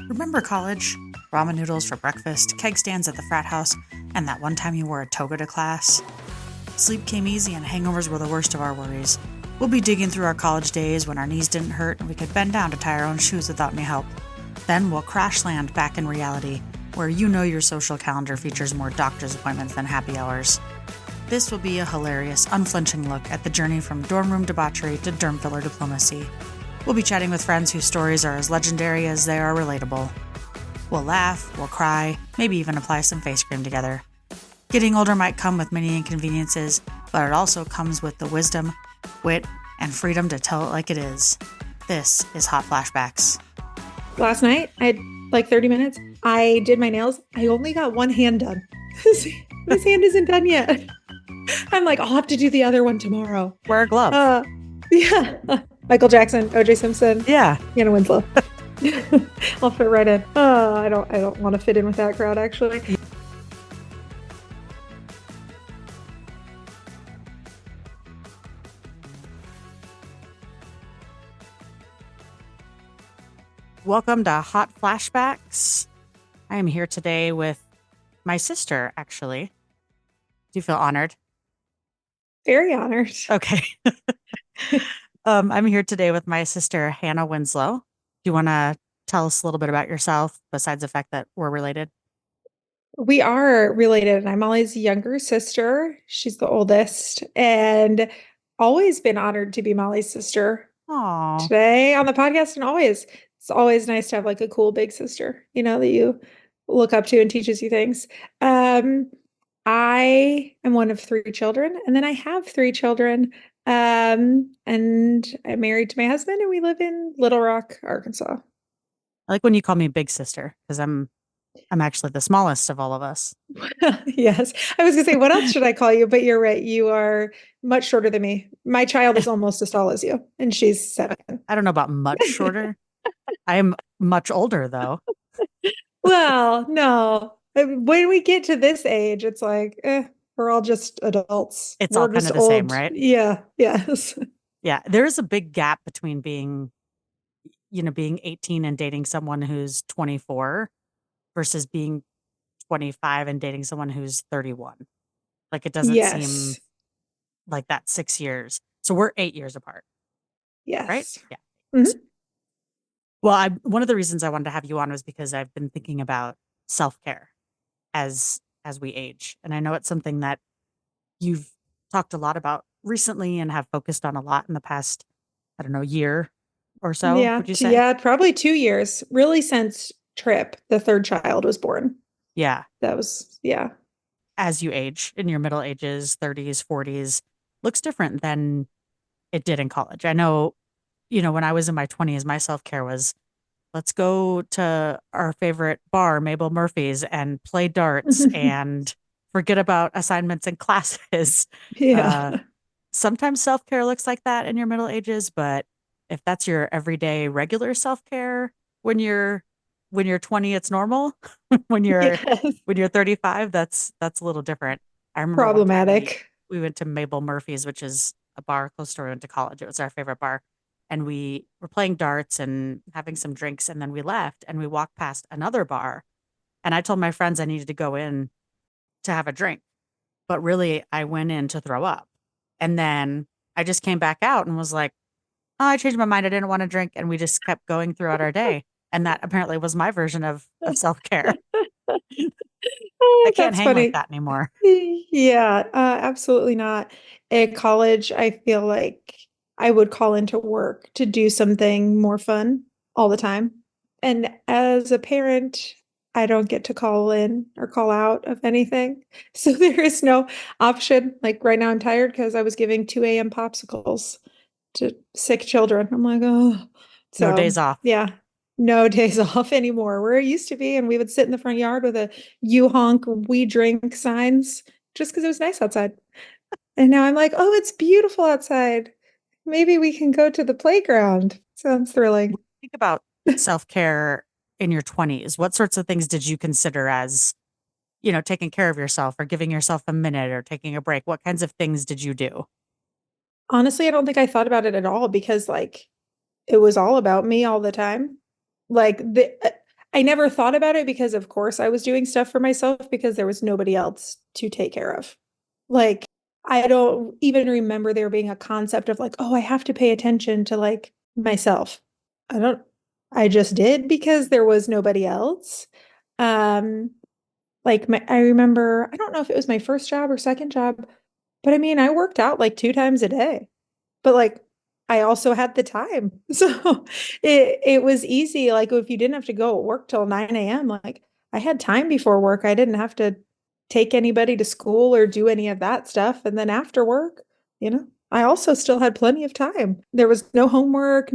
Remember college? Ramen noodles for breakfast, keg stands at the frat house, and that one time you wore a toga to class? Sleep came easy and hangovers were the worst of our worries. We'll be digging through our college days when our knees didn't hurt and we could bend down to tie our own shoes without any help. Then we'll crash land back in reality, where you know your social calendar features more doctor's appointments than happy hours. This will be a hilarious, unflinching look at the journey from dorm room debauchery to derm filler diplomacy. We'll be chatting with friends whose stories are as legendary as they are relatable. We'll laugh, we'll cry, maybe even apply some face cream together. Getting older might come with many inconveniences, but it also comes with the wisdom, wit, and freedom to tell it like it is. This is Hot Flashbacks. Last night, I had like 30 minutes. I did my nails. I only got one hand done. This hand isn't done yet. I'm like, I'll have to do the other one tomorrow. Wear a glove. Yeah. Michael Jackson, O.J. Simpson. Yeah. Anna Winslow. I'll fit right in. I don't want to fit in with that crowd, actually. Welcome to Hot Flashbacks. I am here today with my sister, actually. Do you feel honored? Very honored. Okay. I'm here today with my sister, Hannah Winslow. Do you want to tell us a little bit about yourself besides the fact that we're related? We are related, and I'm Molly's younger sister. She's the oldest, and always been honored to be Molly's sister. Oh, Today on the podcast, and always. It's always nice to have like a cool big sister, that you look up to and teaches you things. I am one of three children, and then I have three children. And I'm married to my husband, and we live in Little Rock, Arkansas. I like when you call me big sister because I'm actually the smallest of all of us. Yes. I was gonna say, what else should I call you? But you're right. You are much shorter than me. My child is almost as tall as you, and she's 7. I don't know about much shorter. I am much older though. Well, no. When we get to this age, it's like, we're all just adults. It's We're all kind just of the same, old. right? Yeah. Yes. Yeah. There is a big gap between being 18 and dating someone who's 24 versus being 25 and dating someone who's 31. Like it doesn't seem Yes. like that 6 years. So we're 8 years apart, right? Yes. Yeah. Mhm. Well, one of the reasons I wanted to have you on was because I've been thinking about self-care as we age. And I know it's something that you've talked a lot about recently and have focused on a lot in the past, I don't know, year or so, Yeah. would you say? Yeah. Probably 2 years, really, since Trip, the third child, was born. Yeah. That was, yeah. As you age in your middle ages, 30s, 40s, looks different than it did in college. I know, when I was in my 20s, my self-care was let's go to our favorite bar, Mabel Murphy's, and play darts and forget about assignments and classes. Uh, Yeah. Sometimes self-care looks like that in your middle ages, but if that's your everyday regular self-care when you're 20, it's normal. when you're Yes. when you're 35, that's a little different. I remember one time we Problematic. we went to Mabel Murphy's, which is a bar close to where we went to college. It was our favorite bar. And we were playing darts and having some drinks, and then we left and we walked past another bar. And I told my friends I needed to go in to have a drink. But really, I went in to throw up. And then I just came back out and was like, oh, I changed my mind. I didn't want to drink. And we just kept going throughout our day. And that apparently was my version of self-care. I Oh, can't that's hang like funny. that anymore. Yeah, absolutely not. At college, I feel like I would call into work to do something more fun all the time. And as a parent, I don't get to call in or call out of anything. So there is no option. Like right now, I'm tired because I was giving 2 a.m. popsicles to sick children. I'm like, oh. No So days off. yeah, no days off anymore. Where it used to be, and we would sit in the front yard with a "You honk, we drink" signs just because it was nice outside. And now I'm like, oh, it's beautiful outside. Maybe we can go to the playground. Sounds thrilling. Think about self-care in your 20s. What sorts of things did you consider as, taking care of yourself or giving yourself a minute or taking a break? What kinds of things did you do? Honestly, I don't think I thought about it at all because like it was all about me all the time. Like I never thought about it because, of course, I was doing stuff for myself because there was nobody else to take care of. Like, I don't even remember there being a concept of like, oh, I have to pay attention to like myself. I don't, I just did because there was nobody else. Um, I remember, I don't know if it was my first job or second job, but I mean, I worked out like 2 times a day, but like I also had the time. So it was easy. Like if you didn't have to go at work till 9 a.m., like I had time before work. I didn't have to take anybody to school or do any of that stuff. And then after work, I also still had plenty of time. There was no homework,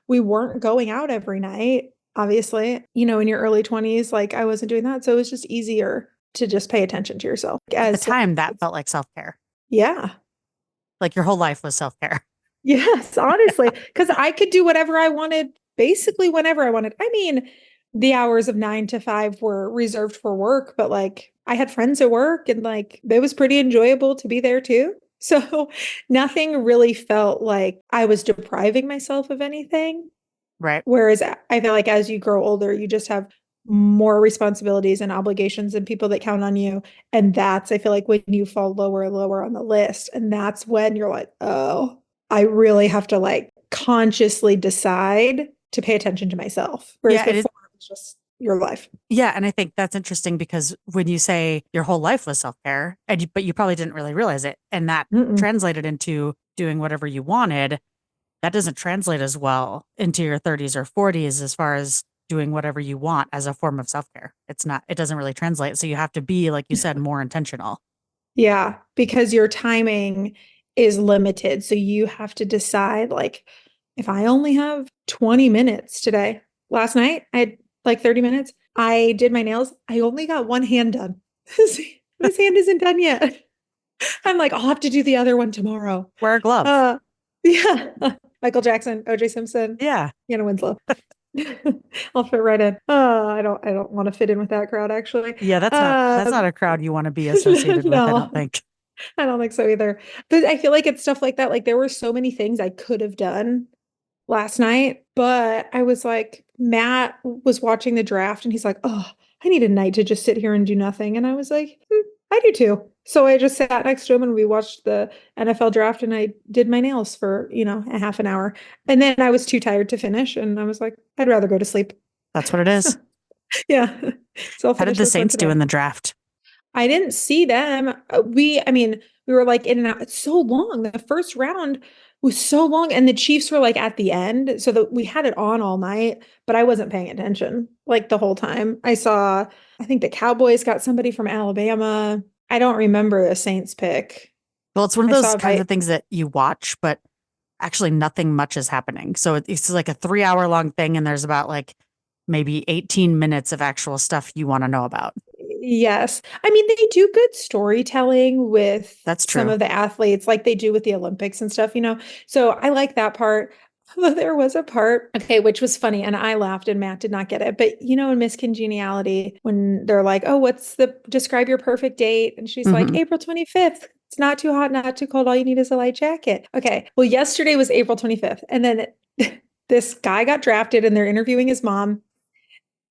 we weren't going out every night. Obviously, in your early 20s, like I wasn't doing that. So it was just easier to just pay attention to yourself At the as like, time, that felt like self-care. yeah. Like your whole life was self-care. Yes, honestly, because I could do whatever I wanted, basically whenever I wanted. I mean, the hours of 9 to 5 were reserved for work, but like I had friends at work and like it was pretty enjoyable to be there too. So nothing really felt like I was depriving myself of anything. Right. Whereas I feel like as you grow older, you just have more responsibilities and obligations and people that count on you. And that's, I feel like, when you fall lower and lower on the list. And that's when you're like, oh, I really have to like consciously decide to pay attention to myself. Whereas Yeah, before it was just your life. yeah, and I think that's interesting because when you say your whole life was self-care, but you probably didn't really realize it, and that Mm-mm. translated into doing whatever you wanted, that doesn't translate as well into your 30s or 40s as far as doing whatever you want as a form of self-care. It doesn't really translate. So you have to be, like you said, more intentional. Yeah, because your timing is limited. So you have to decide, like, if I only have 20 minutes today. Last night, I had like 30 minutes. I did my nails. I only got one hand done. This hand isn't done yet. I'm like, I'll have to do the other one tomorrow. Wear a glove. Uh, yeah. Michael Jackson, OJ Simpson, Yeah. Hannah Winslow. I'll fit right in. I don't want to fit in with that crowd actually. Yeah, that's not a crowd you want to be associated with, I don't No. think. I don't think so either. But I feel like it's stuff like that. Like there were so many things I could have done last night, but I was like, Matt was watching the draft and he's like, oh, I need a night to just sit here and do nothing. And I was like, I do too. So I just sat next to him and we watched the NFL draft and I did my nails for, a half an hour. And then I was too tired to finish. And I was like, I'd rather go to sleep. That's what it is. Yeah. So I'll How did finish the this one Saints do today. in the draft? I didn't see them. I mean, we were like in and out. It's so long. The first round was so long, and the Chiefs were like at the end, so that we had it on all night. But I wasn't paying attention like the whole time. I think the Cowboys got somebody from Alabama. I don't remember the Saints pick. Well, it's one of I those saw kinds Vi of things that you watch, but actually nothing much is happening. So it's like a 3 hour long thing, and there's about like maybe 18 minutes of actual stuff you want to know about. Yes. I mean, they do good storytelling with That's some true. of the athletes, like they do with the Olympics and stuff. So I like that part. But there was a part, okay, which was funny, and I laughed, and Matt did not get it. But in Miss Congeniality, when they're like, "Oh, describe your perfect date?" And she's like, Hmm. "April 25th. It's not too hot, not too cold. All you need is a light jacket." Okay. Well, yesterday was April 25th, and then this guy got drafted, and they're interviewing his mom,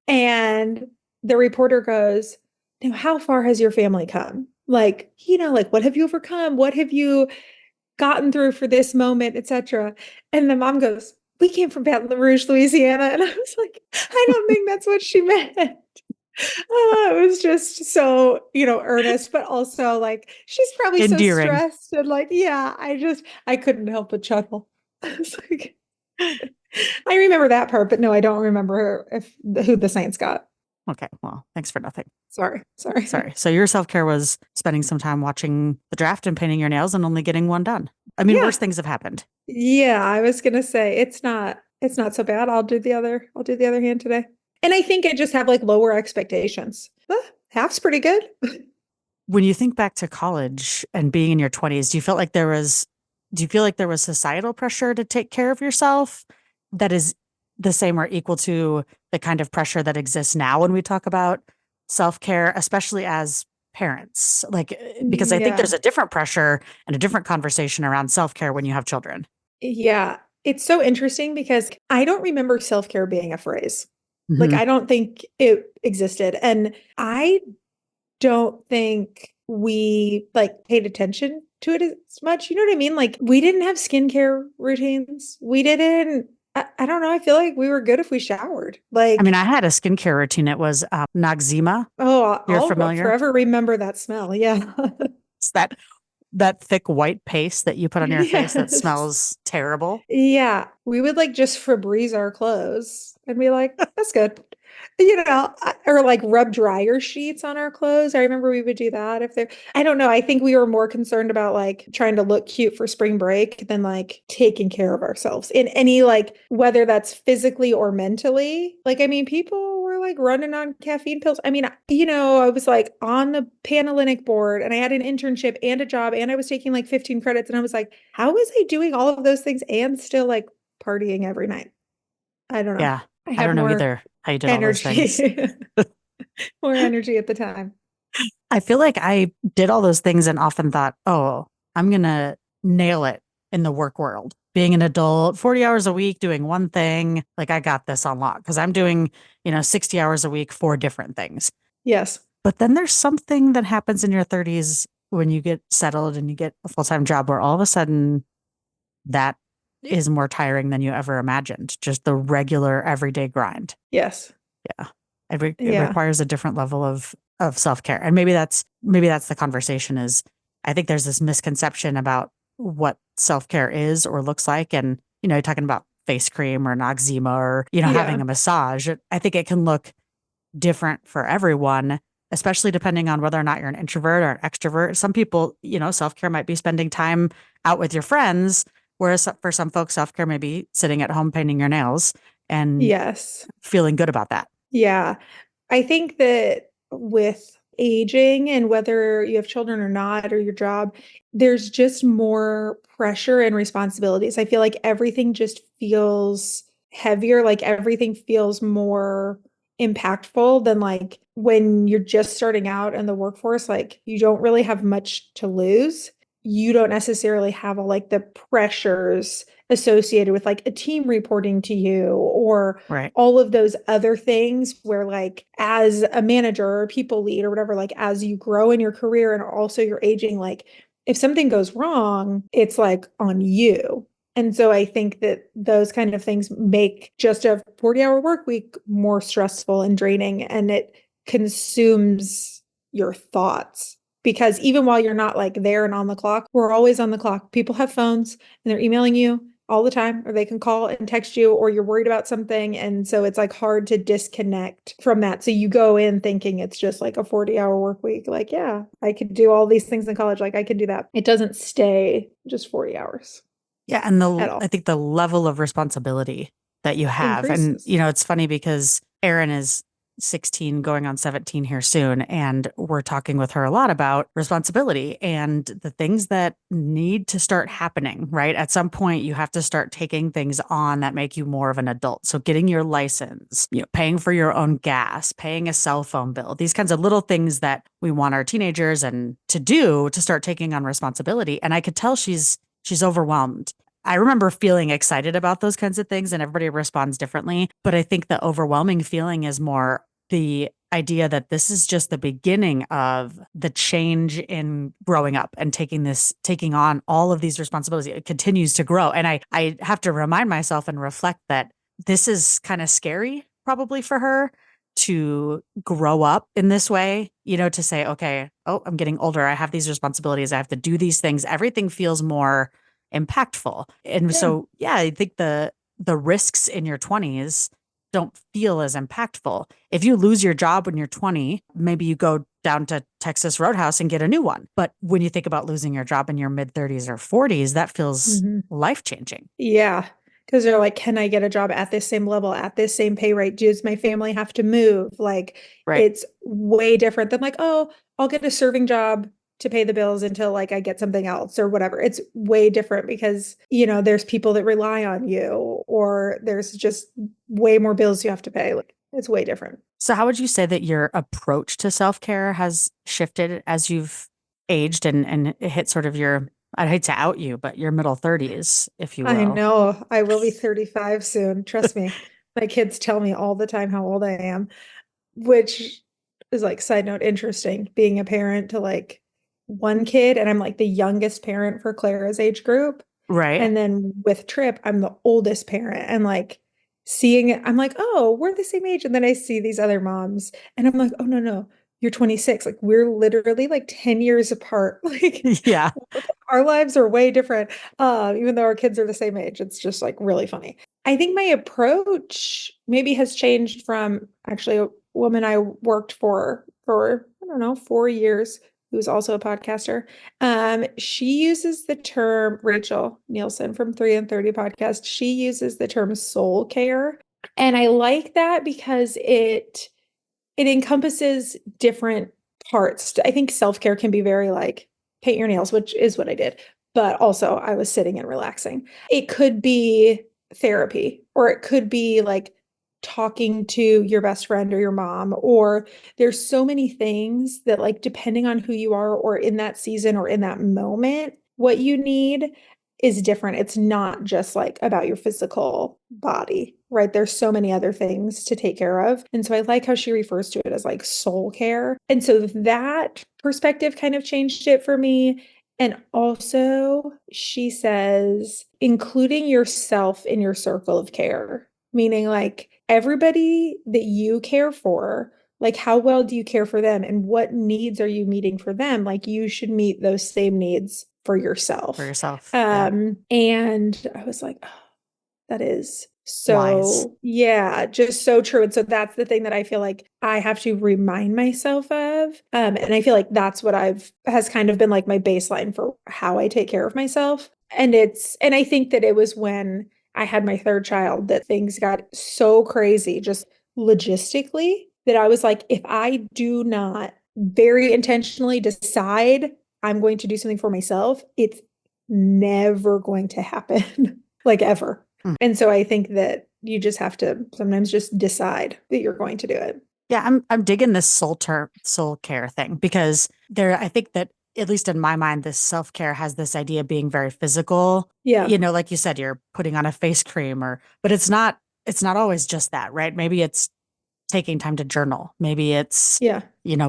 and the reporter goes, now, how far has your family come? Like, what have you overcome? What have you gotten through for this moment, etc.? And the mom goes, we came from Baton Rouge, Louisiana. And I was like, I don't think that's what she meant. It was just so, earnest, but also like, she's probably so Endearing. stressed. And like, yeah, I couldn't help but chuckle. I was like, I remember that part, but no, I don't remember who the Saints got. Okay, well, thanks for nothing. Sorry. Sorry. Sorry. So your self-care was spending some time watching the draft and painting your nails and only getting one done. I mean, worse Yeah. things have happened. Yeah, I was gonna say it's not so bad. I'll do the other hand today. And I think I just have like lower expectations. Half's pretty good. When you think back to college and being in your 20s, do you feel like there was societal pressure to take care of yourself that is the same or equal to the kind of pressure that exists now when we talk about self-care, especially as parents? Like, because I think Yeah. there's a different pressure and a different conversation around self-care when you have children. Yeah. It's so interesting because I don't remember self-care being a phrase. Like, Hmm. I don't think it existed. And I don't think we like paid attention to it as much. You know what I mean? Like, we didn't have skincare routines. We didn't, I don't know. I feel like we were good if we showered. I mean, Like, I had a skincare routine. It was Noxzema. oh, You're I'll familiar? forever remember that smell. Yeah. It's that thick white paste that you put on your face that Yes. smells terrible. Yeah, we would like just Febreze our clothes and be like, that's good. Or like rub dryer sheets on our clothes. I remember we would do that if they're, I don't know. I think we were more concerned about like trying to look cute for spring break than like taking care of ourselves in any like, whether that's physically or mentally. Like, I mean, people were like running on caffeine pills. I mean, I was like on the Panhellenic board and I had an internship and a job and I was taking like 15 credits and I was like, how was I doing all of those things and still like partying every night? I don't know. Yeah. I I had don't know more either how you did all those things. energy, more energy at the time. I feel like I did all those things and often thought, oh, I'm going to nail it in the work world. Being an adult, 40 hours a week, doing one thing, like I got this on lock because I'm doing, 60 hours a week, for different things. Yes. But then there's something that happens in your 30s when you get settled and you get a full-time job where all of a sudden that is more tiring than you ever imagined. Just the regular everyday grind. Yes. Yeah. It Yeah. requires a different level of self-care. And maybe that's the conversation is I think there's this misconception about what self-care is or looks like. And, you're talking about face cream or Noxzema or, having Yeah. a massage. I think it can look different for everyone, especially depending on whether or not you're an introvert or an extrovert. Some people, self-care might be spending time out with your friends, whereas for some folks, self-care may be sitting at home painting your nails and Yes. feeling good about that. Yeah. I think that with aging and whether you have children or not, or your job, there's just more pressure and responsibilities. I feel like everything just feels heavier, like everything feels more impactful than like when you're just starting out in the workforce, like you don't really have much to lose. You don't necessarily have all like the pressures associated with like a team reporting to you or Right. all of those other things where like as a manager or people lead or whatever, like as you grow in your career and also you're aging, like if something goes wrong, it's like on you. And so I think that those kind of things make just a 40-hour work week more stressful and draining, and it consumes your thoughts. Because even while you're not like there and on the clock, we're always on the clock. People have phones and they're emailing you all the time, or they can call and text you, or you're worried about something. And so it's like hard to disconnect from that. So you go in thinking it's just like a 40-hour work week. Like, yeah, I could do all these things in college. Like, I could do that. It doesn't stay just 40 hours Yeah, and at I all. think the level of responsibility that you have, and Increases. it's funny because Erin is 16 going on 17 here soon, and we're talking with her a lot about responsibility and the things that need to start happening, right? At some point, you have to start taking things on that make you more of an adult. So getting your license, paying for your own gas, paying a cell phone bill, these kinds of little things that we want our teenagers and to do to start taking on responsibility. And I could tell she's overwhelmed. I remember feeling excited about those kinds of things, and everybody responds differently. But I think the overwhelming feeling is more the idea that this is just the beginning of the change in growing up and taking on all of these responsibilities. It continues to grow. And I have to remind myself and reflect that this is kind of scary, probably for her to grow up in this way, to say, okay, oh, I'm getting older. I have these responsibilities. I have to do these things. Everything feels more impactful. And Yeah. so, yeah, I think the risks in your 20s don't feel as impactful. If you lose your job when you're 20, maybe you go down to Texas Roadhouse and get a new one. But when you think about losing your job in your mid 30s or 40s, that feels Mhm. life changing. Yeah. Because they're like, can I get a job at this same level, at this same pay rate? Does my family have to move? Like, Right. it's way different than like, oh, I'll get a serving job to pay the bills until like I get something else or whatever. It's way different because, there's people that rely on you, or there's just way more bills you have to pay. Like, it's way different. So, how would you say that your approach to self care has shifted as you've aged and hit sort of I'd hate to out you, but your middle 30s, if you I will? know I will be 35 soon. Trust me. My kids tell me all the time how old I am, which is like side note interesting being a parent to like one kid, and I'm like the youngest parent for Clara's age group. Right. And then with Trip, I'm the oldest parent. And like seeing it, I'm like, oh, we're the same age. And then I see these other moms and I'm like, oh no, no, you're 26. Like we're literally like 10 years apart. Like Yeah. our lives are way different. Even though our kids are the same age. It's just like really funny. I think my approach maybe has changed from actually a woman I worked for, I don't know, 4 years, who's also a podcaster. She uses the term, Rachel Nielsen from 3 and 30 podcast. She uses the term soul care. And I like that because it encompasses different parts. I think self-care can be very like paint your nails, which is what I did, but also I was sitting and relaxing. It could be therapy, or it could be like talking to your best friend or your mom, or there's so many things that like depending on who you are or in that season or in that moment, what you need is different. It's not just like about your physical body, right? There's so many other things to take care of. And so I like how she refers to it as like soul care. And so that perspective kind of changed it for me. And also, she says, including yourself in your circle of care, meaning like everybody that you care for, like how well do you care for them and what needs are you meeting for them? Like you should meet those same needs for For yourself. yourself. Yeah. And I was like, oh, that is Wise. so, yeah, just so true. And so that's the thing that I feel like I have to remind myself of. And I feel like that's what has kind of been like my baseline for how I take care of myself. And I think that it was when I had my third child that things got so crazy, just logistically, that I was like, if I do not very intentionally decide I'm going to do something for myself, it's never going to happen, like ever. Mm. And so I think that you just have to sometimes just decide that you're going to do it. Yeah, I'm digging this soul care thing because I think that at least in my mind, this self-care has this idea of being very physical. Yeah. You know, like you said, you're putting on a face cream but it's not always just that, right? Maybe it's taking time to journal. Maybe it's, Yeah.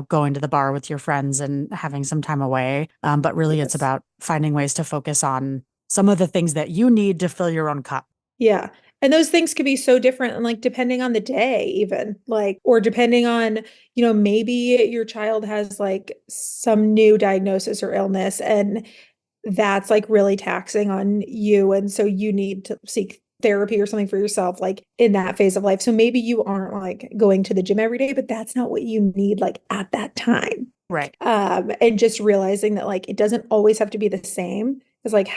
going to the bar with your friends and having some time away. But really it's Yes. about finding ways to focus on some of the things that you need to fill your own cup. Yeah. And those things could be so different and like depending on the day, even like, or depending on, maybe your child has like some new diagnosis or illness and that's like really taxing on you. And so you need to seek therapy or something for yourself, like in that phase of life. So maybe you aren't like going to the gym every day, but that's not what you need like at that time. Right. And just realizing that like it doesn't always have to be the same as like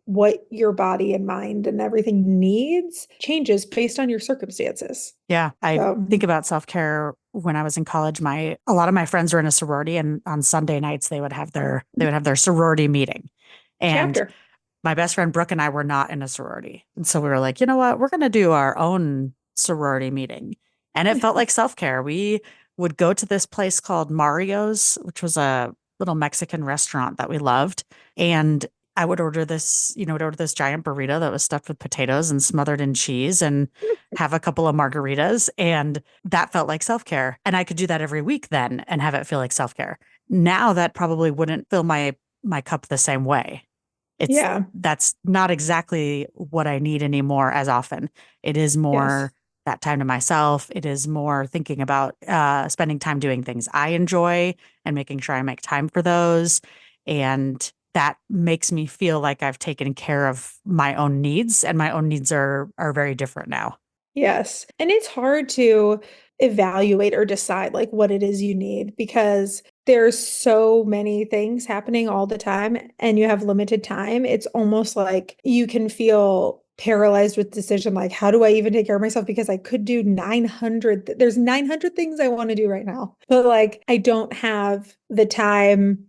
what your body and mind and everything needs changes based on your circumstances. Yeah. I So think about self-care when I was in college. A lot of my friends were in a sorority, and on Sunday nights they would have their sorority meeting. And chapter. my best friend Brooke and I were not in a sorority. And so we were like, you know what? We're going to do our own sorority meeting. And it felt like self-care. We would go to this place called Mario's, which was a little Mexican restaurant that we loved. And I would order this giant burrito that was stuffed with potatoes and smothered in cheese and have a couple of margaritas. And that felt like self-care. And I could do that every week then and have it feel like self-care. Now that probably wouldn't fill my cup the same way. Yeah. That's not exactly what I need anymore as often. It is Yes. more that time to myself. It is more thinking about spending time doing things I enjoy and making sure I make time for those. And that makes me feel like I've taken care of my own needs, and my own needs are very different now. Yes. And it's hard to evaluate or decide like what it is you need because there's so many things happening all the time and you have limited time. It's almost like you can feel paralyzed with decision like how do I even take care of myself because I could do 900 there's 900 things I want to do right now. But like I don't have the time,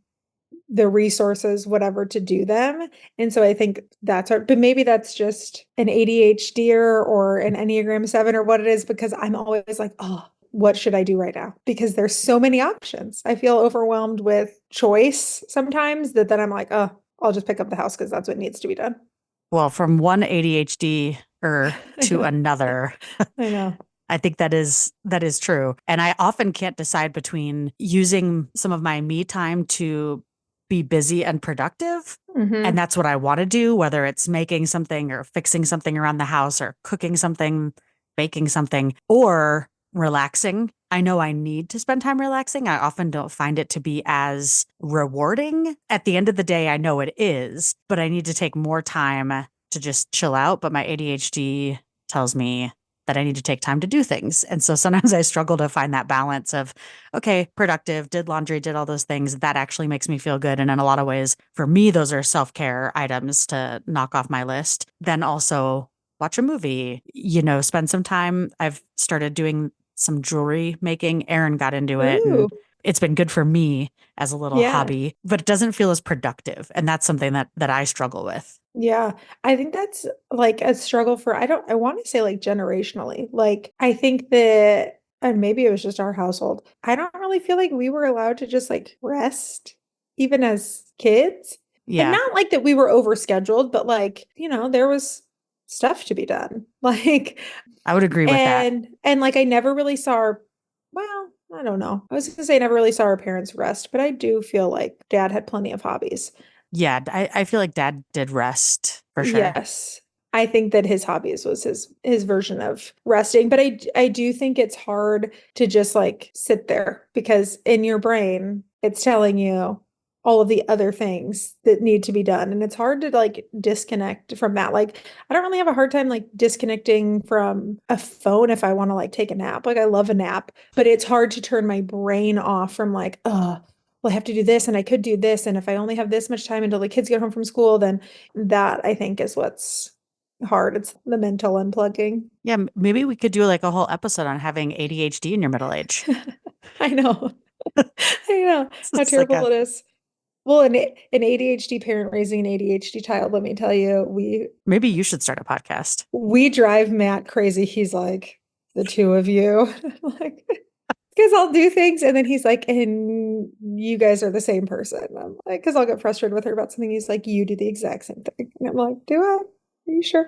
the resources, whatever to do them. And so I think that's hard, but maybe that's just an ADHD or an Enneagram 7 or what it is, because I'm always like, oh, what should I do right now? Because there's so many options. I feel overwhelmed with choice sometimes that then I'm like, oh, I'll just pick up the house because that's what needs to be done. Well, from one ADHD I to know. another. I know. I think that is true. And I often can't decide between using some of my me time to be busy and productive. And Hmm. that's what I want to do, whether it's making something or fixing something around the house or cooking something, baking something, or relaxing. I know I need to spend time relaxing. I often don't find it to be as rewarding. At the end of the day, I know it is, but I need to take more time to just chill out. But my ADHD tells me that I need to take time to do things. And so sometimes I struggle to find that balance of, okay, productive, did laundry, did all those things. That actually makes me feel good. And in a lot of ways, for me, those are self care items to knock off my list. Then also watch a movie, spend some time. I've started doing some jewelry making. Aaron got into it Ooh, and it's been good for me as a little yeah. hobby, but it doesn't feel as productive. And that's something that I struggle with. Yeah, I think that's like a struggle for, I want to say like generationally. Like, I think that, and maybe it was just our household, I don't really feel like we were allowed to just like rest, even as kids. And Yeah, not like that we were overscheduled, but like, there was stuff to be done. Like, I would agree with that. and like I never really saw our, well, I don't know. I was gonna say I never really saw our parents rest, but I do feel like dad had plenty of hobbies. Yeah, I feel like dad did rest for sure. Yes. I think that his hobbies was his version of resting, but I do think it's hard to just like sit there because in your brain it's telling you all of the other things that need to be done and it's hard to like disconnect from that. Like I don't really have a hard time like disconnecting from a phone if I want to like take a nap. Like I love a nap, but it's hard to turn my brain off from like, well, I have to do this and I could do this and if I only have this much time until the kids get home from school, then that I think is what's hard. It's the mental unplugging. Yeah, maybe we could do like a whole episode on having ADHD in your middle age. I know. I know how It's like terrible a it is. Well, an ADHD parent raising an ADHD child, let me tell you, maybe you should start a podcast. we drive Matt crazy. He's like, the two of you. Like, because I'll do things and then he's like, and you guys are the same person. I'm like, because I'll get frustrated with her about something. He's like, you do the exact same thing. And I'm like, do I? Are you sure?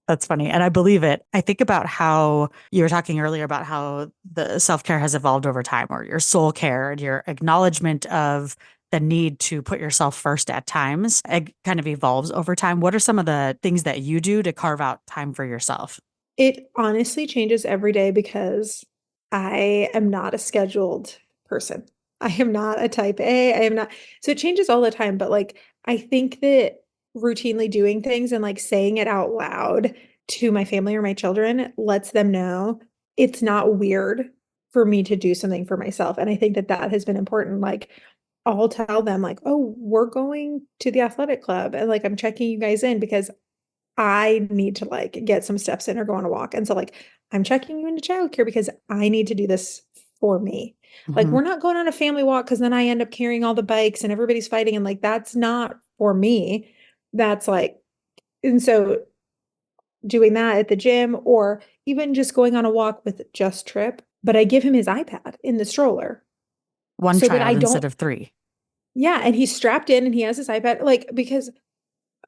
That's funny. And I believe it. I think about how you were talking earlier about how the self-care has evolved over time, or your soul care and your acknowledgement of the need to put yourself first at times. It kind of evolves over time. What are some of the things that you do to carve out time for yourself? It honestly changes every day because I am not a scheduled person. I am not a type A. I am not. So it changes all the time. But like, I think that routinely doing things and like saying it out loud to my family or my children lets them know it's not weird for me to do something for myself. And I think that that has been important. Like, I'll tell them, like, oh, we're going to the athletic club. And like, I'm checking you guys in because I need to like get some steps in or go on a walk. And so like I'm checking you into childcare because I need to do this for me. Like Hmm. we're not going on a family walk because then I end up carrying all the bikes and everybody's fighting and like that's not for me. That's like and so doing that at the gym or even just going on a walk with just Trip, but I give him his iPad in the stroller One so that I child instead don't of three. yeah, and he's strapped in and he has his iPad like because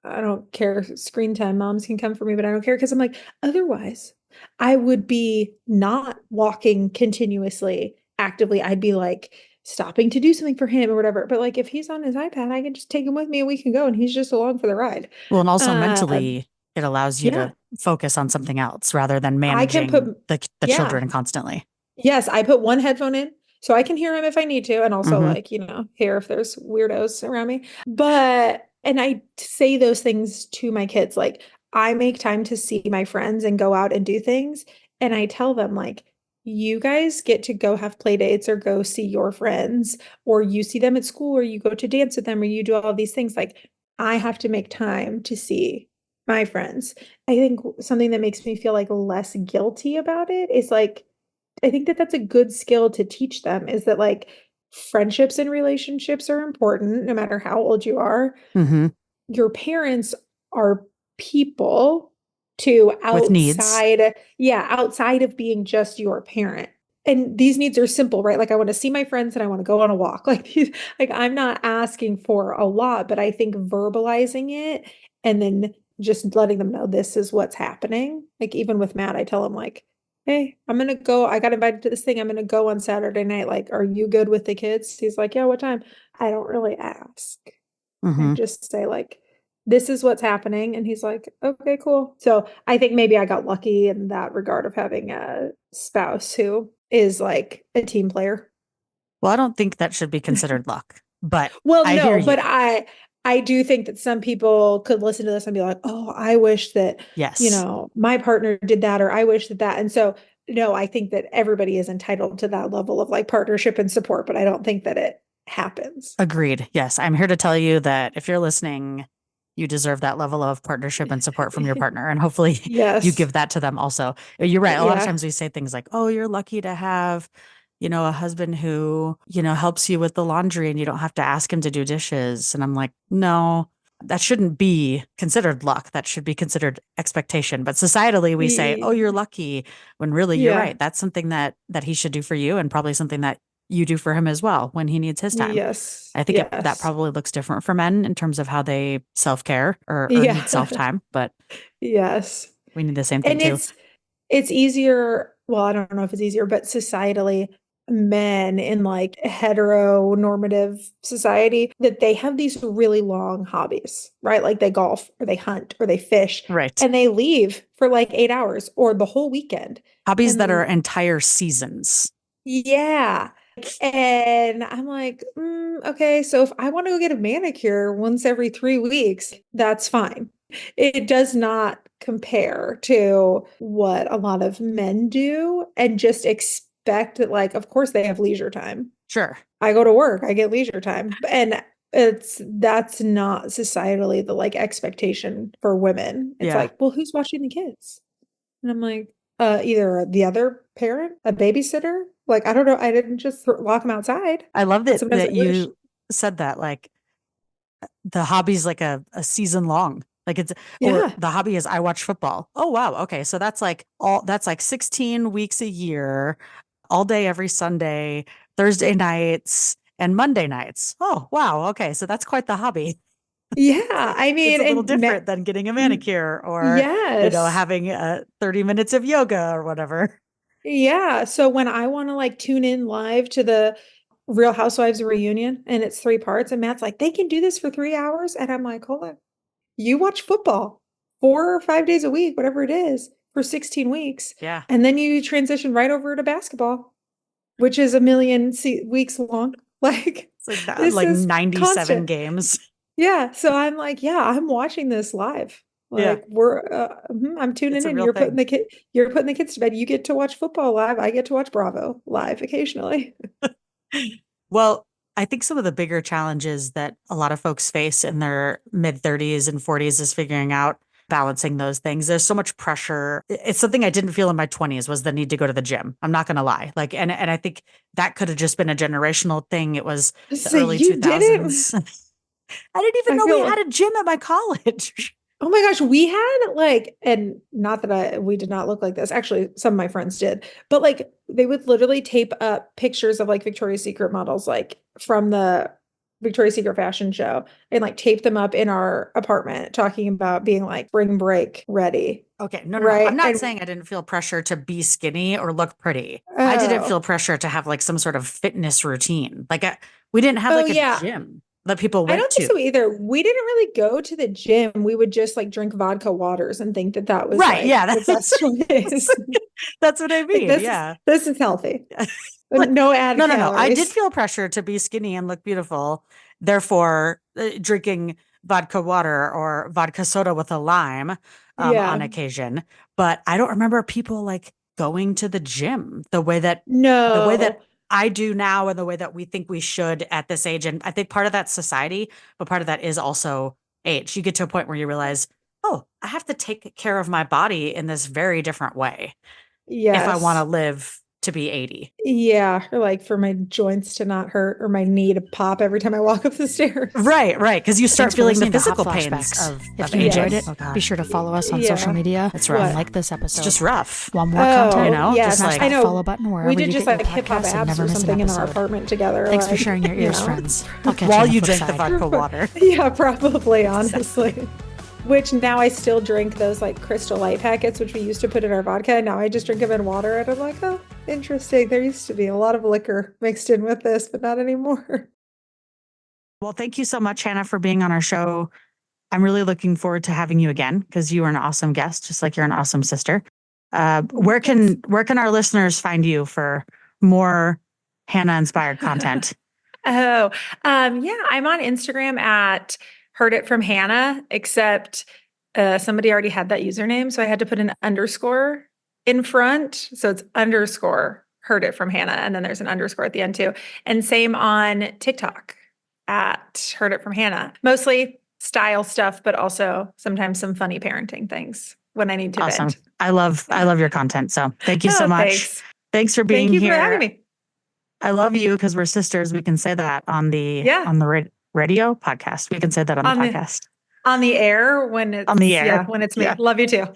I don't care. Screen time moms can come for me, but I don't care because I'm like, otherwise, I would be not walking continuously, actively. I'd be like stopping to do something for him or whatever. But like if he's on his iPad, I can just take him with me and we can go and he's just along for the ride. Well, and also Uh mentally, it allows you yeah. to focus on something else rather than I can managing put the yeah. children constantly. Yes, I put one headphone in so I can hear him if I need to, and also Hmm. like, hear if there's weirdos around me. But, and I say those things to my kids, like, I make time to see my friends and go out and do things. And I tell them, like, you guys get to go have play dates or go see your friends, or you see them at school, or you go to dance with them, or you do all of these things. Like, I have to make time to see my friends. I think something that makes me feel like less guilty about it is like, I think that that's a good skill to teach them is that like friendships and relationships are important no matter how old you are. Hmm. Your parents are people to With needs. outside, yeah, outside of being just your parent. And these needs are simple, right? Like I want to see my friends and I want to go on a walk. Like I'm not asking for a lot, but I think verbalizing it and then just letting them know this is what's happening. Like even with Matt, I tell him like, hey, I'm gonna go. I got invited to this thing. I'm gonna go on Saturday night. Like, are you good with the kids? He's like, yeah, what time? I don't really ask. I Mm-hmm. just say like, this is what's happening. And he's like, okay, cool. So I think maybe I got lucky in that regard of having a spouse who is like a team player. Well, I don't think that should be considered luck, but Well, I hear no, but you. I do think that some people could listen to this and be like, "Oh, I wish that, Yes. my partner did that or I wish that that." And so, no, I think that everybody is entitled to that level of like partnership and support, but I don't think that it happens. Agreed. Yes. I'm here to tell you that if you're listening, you deserve that level of partnership and support from your partner. And hopefully you Yes. give that to them also. You're right. A lot of Yeah. times we say things like, oh, you're lucky to have, a husband who, helps you with the laundry and you don't have to ask him to do dishes. And I'm like, no, that shouldn't be considered luck. That should be considered expectation. But societally, we say, oh, you're lucky, when really you're Yeah. right. That's something that he should do for you and probably something that you do for him as well when he needs his time. Yes. I think that Yes. probably looks different for men in terms of how they self-care or need Yeah. self-time, but Yes. we need the same thing And too. it's easier, well, I don't know if it's easier, but societally, men in like heteronormative society, that they have these really long hobbies, right? Like they golf or they hunt or they fish Right. and they leave for like 8 hours or the whole weekend. Hobbies that are And entire seasons. yeah. And I'm like, okay, so if I want to go get a manicure once every 3 weeks, that's fine. It does not compare to what a lot of men do and just expect that, like, of course they have leisure time. Sure. I go to work, I get leisure time. And that's not societally the like expectation for women. It's Yeah. like, well, who's watching the kids? And I'm like, either the other parent, a babysitter. Like, I don't know. I didn't just lock them outside. I love But that sometimes I that wish. you said that, like the hobby's like a season long. Like it's or Yeah. the hobby is I watch football. Oh wow. Okay. So that's like 16 weeks a year, all day every Sunday, Thursday nights and Monday nights. Oh wow. Okay. So that's quite the hobby. Yeah. I It's mean, a little different than getting a manicure or, yes. having 30 minutes of yoga or whatever. Yeah. So when I want to like tune in live to the Real Housewives reunion and it's 3 parts, and Matt's like, they can do this for 3 hours. And I'm like, hold on. You watch football 4 or 5 days a week, whatever it is, for 16 weeks. Yeah. And then you transition right over to basketball, which is a million weeks long. Like, It's like that, this like is 97 constant. games. Yeah. So I'm like, yeah, I'm watching this live. Yeah. Like I'm It's tuning a in. real thing. You're putting the kids to bed. You get to watch football live. I get to watch Bravo live occasionally. Well, I think some of the bigger challenges that a lot of folks face in their mid 30s and 40s is figuring out balancing those things. There's so much pressure. It's something I didn't feel in my 20s was the need to go to the gym. I'm not going to lie. Like and I think that could have just been a generational thing. It was the So early you didn't. 2000s. I didn't even I know we feel had a gym at my college. Oh my gosh, we had like, and not that we did not look like this. Actually, some of my friends did, but like they would literally tape up pictures of like Victoria's Secret models, like from the Victoria's Secret fashion show, and like tape them up in our apartment, talking about being like spring break ready. Okay, no, no, no. I'm Right. not And saying I didn't feel pressure to be skinny or look pretty. I didn't oh, feel pressure to have like some sort of fitness routine. We didn't have oh like a yeah. gym that people I went don't think to. so either. We didn't really go to the gym. We would just like drink vodka waters and think that that was Right. like Yeah. the best choice. That's what I Like mean. Yeah. this is healthy. Like, No added no, no, no. I did calories. feel pressure to be skinny and look beautiful. Therefore, drinking vodka water or vodka soda with a lime on Yeah. occasion. But I don't remember people like going to the gym the way that No. I do now and the way that we think we should at this age. And I think part of that's society, but part of that is also age. You get to a point where you realize, oh, I have to take care of my body in this very different way if I want to Yes. live to be 80. Yeah. Or like for my joints to not hurt or my knee to pop every time I walk up the stairs. Right, right. Because you start Thanks for feeling the listening to Hot physical pains Flashbacks. If of you aging. enjoyed it, Oh, God. be sure to follow us on Yeah. social media It's and rough. like this episode. It's just rough. Want more Oh, content? You know, yes. just Smash like that I know. follow button wherever We did you just get like your hip hop podcasts and abs never or miss an something in our episode. apartment together. Thanks for like, sharing your you ears, know. friends. I'll catch while you you on the flip drink the side. vodka water. Yeah, probably, honestly. which now I still drink those like Crystal Light packets, which we used to put in our vodka. Now I just drink them in water, and I'm like, oh, interesting. There used to be a lot of liquor mixed in with this, but not anymore. Well, thank you so much, Hannah, for being on our show. I'm really looking forward to having you again because you are an awesome guest, just like you're an awesome sister. Where can our listeners find you for more Hannah inspired content? Oh, yeah, I'm on Instagram at Heard It From Hannah, except somebody already had that username, so I had to put an underscore in front. So it's underscore Heard It From Hannah, and then there's an underscore at the end too. And same on TikTok at Heard It From Hannah. Mostly style stuff, but also sometimes some funny parenting things when I need to Awesome. vent. I love your content. So thank you so much. Thanks for being here. Thank you here. for having me. I love you because we're sisters. We can say that on the radio podcast. We can say that on the podcast. On the air when it's on the air. when it's me. Yeah. Love you too.